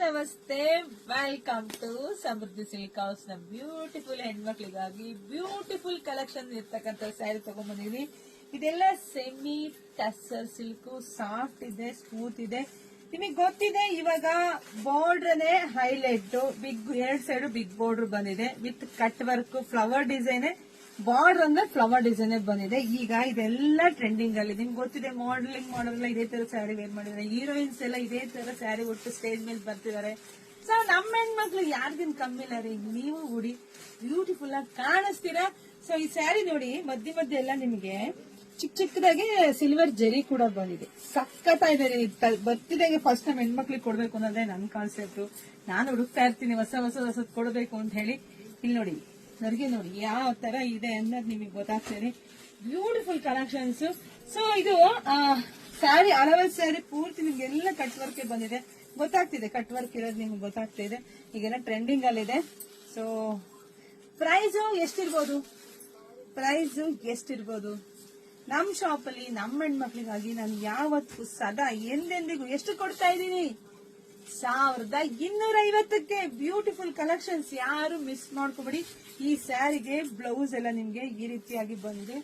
ನಮಸ್ತೆ, welcome to Samruddhi silk house. ನ beautiful ಹೆಣ್ಮಕ್ಳಿಗಾಗಿ ಬ್ಯೂಟಿಫುಲ್ ಕಲೆಕ್ಷನ್ ಇರ್ತಕ್ಕಂಥ ಸ್ಯಾರಿ ತಗೊಂಡ್ಬಂದಿದೀನಿ. ಇದೆಲ್ಲ ಸೆಮಿ ಟಸ್ಸರ್ ಸಿಲ್ಕ್, ಸಾಫ್ಟ್ ಇದೆ, ಸ್ಮೂತ್ ಇದೆ. ನಿಮಗೆ ಗೊತ್ತಿದೆ ಇವಾಗ ಬಾರ್ಡರ್ ಹೈಲೈಟ್, ಬಿಗ್ ಎರಡ್ ಸೈಡ್ ಬಿಗ್ ಬಾರ್ಡರ್ ಬಂದಿದೆ with cut work, flower design. Border ಅಂದ್ರೆ ಫ್ಲವರ್ ಡಿಸೈನ್ ಬಂದಿದೆ. ಈಗ ಇದೆಲ್ಲ ಟ್ರೆಂಡಿಂಗ್ ಅಲ್ಲಿ ನಿಮ್ಗೆ ಗೊತ್ತಿದೆ. ಮಾಡಲ್ ಇದೇ ತರ ಸ್ಯಾರಿ ವೇರ್ ಮಾಡಿದ್ದಾರೆ. ಹೀರೋಯಿನ್ಸ್ ಎಲ್ಲ ಇದೇ ತರ ಸ್ಯಾರಿ ಒಟ್ಟು ಸ್ಟೇಜ್ ಮೇಲೆ ಬರ್ತಿದ್ದಾರೆ. ಸೊ ನಮ್ಮ ಹೆಣ್ಮಕ್ಳು ಯಾರ್ದಿನ್ ಕಮ್ಮಿ ಇಲ್ಲ ರೀ. ನೀವು ಉಡಿ ಬ್ಯೂಟಿಫುಲ್ ಆಗಿ ಕಾಣಿಸ್ತೀರಾ. ಸೊ ಈ ಸ್ಯಾರಿ ನೋಡಿ, ಮಧ್ಯೆ ಎಲ್ಲ ನಿಮಗೆ ಚಿಕ್ಕದಾಗಿ ಸಿಲ್ವರ್ ಜರಿ ಕೂಡ ಬಂದಿದೆ. ಸಖತ್ತಾಗಿದೆ ರೀ. ಬರ್ತಿದಾಗೆ ಫಸ್ಟ್ ನಮ್ಮ ಹೆಣ್ಮಕ್ಳಿಗೆ ಕೊಡ್ಬೇಕು ಅನ್ನೋದೇ ನನ್ ಕಾನ್ಸೆಪ್ಟ್. ನಾನು ಹುಡುಕ್ತಾ ಇರ್ತೀನಿ ಹೊಸ ಕೊಡಬೇಕು ಅಂತ ಹೇಳಿ. ಇಲ್ಲಿ ನೋಡಿ, ನರ್ಗೆ ನೋಡಿ ಯಾವ ತರ ಇದೆ ಅನ್ನೋದು ನಿಮಗೆ ಗೊತ್ತಾಗ್ತದೆ. Beautiful collections. ಸೊ ಇದು ಸ್ಯಾರಿ, ಅಲವಲ್ ಸ್ಯಾರಿ ಪೂರ್ತಿ ನಿಮ್ಗೆಲ್ಲ ಕಟ್ ವರ್ಕ್ ಬಂದಿದೆ. ಗೊತ್ತಾಗ್ತಿದೆ ಕಟ್ ವರ್ಕ್ ಇರೋದು ನಿಮ್ಗೆ ಗೊತ್ತಾಗ್ತಾ ಇದೆ. ಈಗೆಲ್ಲ ಟ್ರೆಂಡಿಂಗ್ ಅಲ್ಲಿದೆ. ಸೊ ಪ್ರೈಸ್ ಎಷ್ಟಿರ್ಬೋದು ನಮ್ ಶಾಪ್ ಅಲ್ಲಿ ನಮ್ಮ ಹೆಣ್ಮಕ್ಳಿಗಾಗಿ ನಾನು ಯಾವತ್ತು ಸದಾ ಎಂದೆಂದಿಗೂ ಎಷ್ಟು ಕೊಡ್ತಾ ಇದ್ದೀನಿ? 1250ಕ್ಕೆ ಬ್ಯೂಟಿಫುಲ್ ಕಲೆಕ್ಷನ್ಸ್. ಯಾರು ಮಿಸ್ ಮಾಡ್ಕೋಬೇಡಿ. ಈ ಸ್ಯಾರಿಗೆ ಬ್ಲೌಸ್ ಎಲ್ಲ ನಿಮ್ಗೆ ಈ ರೀತಿಯಾಗಿ ಬಂದಿದೆ.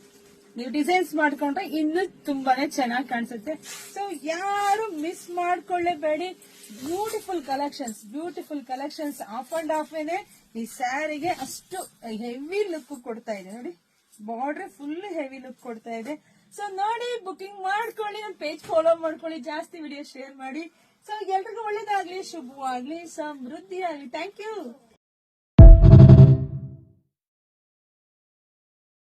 ನೀವು ಡಿಸೈನ್ಸ್ ಮಾಡ್ಕೊಂಡ್ರೆ ಇನ್ನು ತುಂಬಾನೇ ಚೆನ್ನಾಗಿ ಕಾಣಿಸುತ್ತೆ. ಸೊ ಯಾರು ಮಿಸ್ ಮಾಡ್ಕೊಳ್ಳೇಬೇಡಿ. Beautiful collections of and of ಏನೆ ಈ ಸ್ಯಾರಿಗೆ ಅಷ್ಟು ಹೆವಿ ಲುಕ್ ಕೊಡ್ತಾ ಇದೆ. ನೋಡಿ, ಬಾರ್ಡರ್ ಫುಲ್ ಹೆವಿ ಲುಕ್ ಕೊಡ್ತಾ ಇದೆ. ಸೊ ನೋಡಿ, ಬುಕಿಂಗ್ ಮಾಡ್ಕೊಳ್ಳಿ, ನನ್ನ ಪೇಜ್ ಫಾಲೋ ಮಾಡ್ಕೊಳ್ಳಿ, ಜಾಸ್ತಿ ವಿಡಿಯೋ ಶೇರ್ ಮಾಡಿ. ಸೊ ಎಲ್ರಿಗೂ ಒಳ್ಳೇದಾಗ್ಲಿ, ಶುಭವಾಗ್ಲಿ, ಸಮೃದ್ಧಿ ಆಗ್ಲಿ. Thank you.